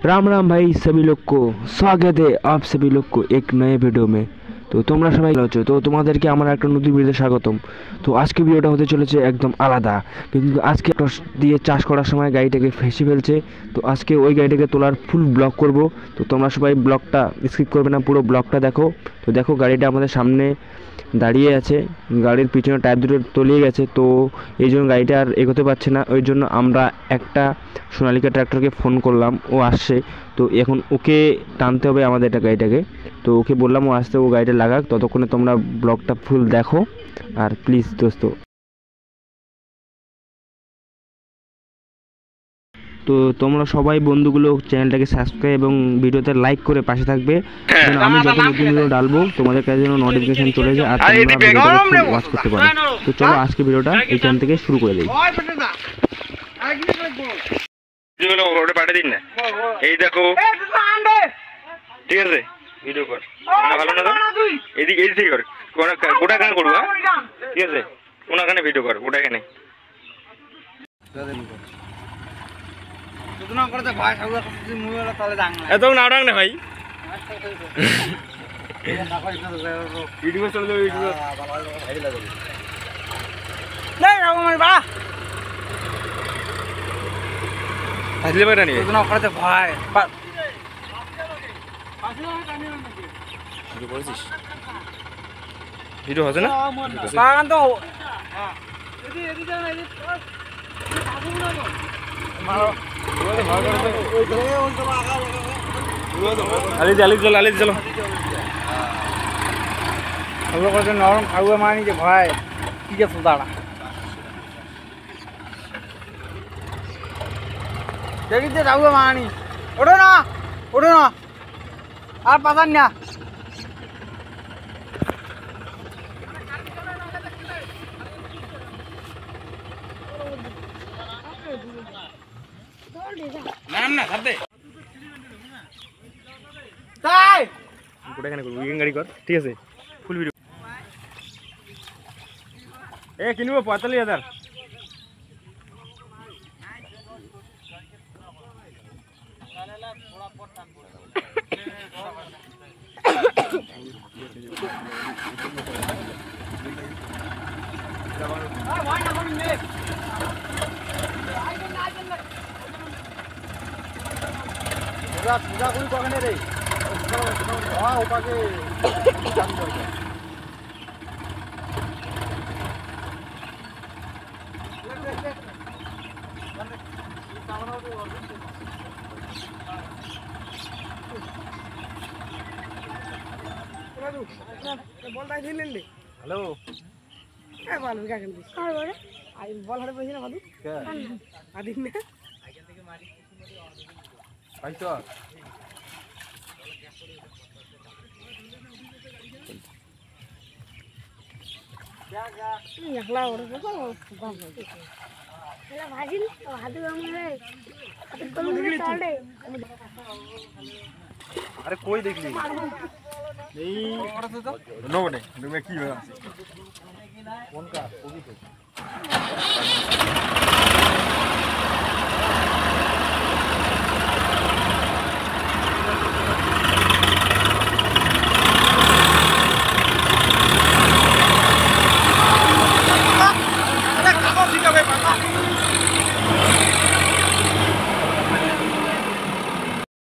राम राम भाई सभी लोग को स्वागत है आप सभी लोग को एक नए वीडियो में। তো তোমরা সবাই ভালো আছো? তো তোমাদেরকে আমার একটা নতুন ভিডিওতে স্বাগতম। তো আজকে ভিডিওটা হতে চলেছে একদম আলাদা, কিন্তু আজকে টস দিয়ে চাষ করার সময় গাড়িটাকে ফেঁসে ফেলছে। তো আজকে ওই গাড়িটাকে তোলার ফুল ব্লগ করব। তো তোমরা সবাই ব্লগটা স্কিপ করবে না, পুরো ব্লগটা দেখো। তো দেখো গাড়িটা আমাদের সামনে দাঁড়িয়ে আছে, গাড়ির পিছনে টায়ার দুটো তলিয়ে গেছে। তো এই জন্য গাড়িটা আর এগোতে পারছে না, ওই জন্য আমরা একটা সোনালিকা ট্র্যাক্টরকে ফোন করলাম, ও আসছে। তো এখন ওকে টানতে হবে আমাদের এটা গাড়িটাকে। তো ওকে বললাম ও আসতে, ও গাড়িটা লাগাক। ততক্ষণে তোমরা ব্লগটা ফুল দেখো আর প্লিজ দোস্ত। তো তোমরা সবাই বন্ধুগুলো চ্যানেলটাকে সাবস্ক্রাইব এবং ভিডিওতে লাইক করে পাশে থাকবে, যেন আমি যত নতুন ভিডিও ডালবো তোমাদের কাছে যেন নোটিফিকেশন চলে যায় আর তোমরা ভিডিওটাকে ওয়াচ করতে পারো। তো চলো আজকে ভিডিওটা এইখান থেকে শুরু করে দিই। পাঠিয়ে দিন না, এই দেখো ঠিক আছে, ভিডিও কর ভালো না, এদিকে এই থেকে কর, গোটা গান করবো ঠিক আছে, কোনখানে ভিডিও কর গোটা এখানে এত নাড়াং না ভাই, ভিডিও চলে আসলে পারে নি ভাই ভিডিও হচ্ছে না তো আলি চলো নরম খাওয়া মানি যে ভাই ঠিক আছে দাঁড়া দেখিতে খাওয়া মানি ওঠো না আর পাতান না না খাবে তাই গোটা এখানে করব, উইকেন্ড গাড়ি কর ঠিক আছে, ফুল ভিডিও কিনবো 45,000। পূজা করি কখনে রে ওপাকে হ্যালো বল হারে পয়সা না বাদু আদিন না পাইছো আরে কই দেখলি এই নবনে তুমি কি হয়ে আছে কোন কা কবি তো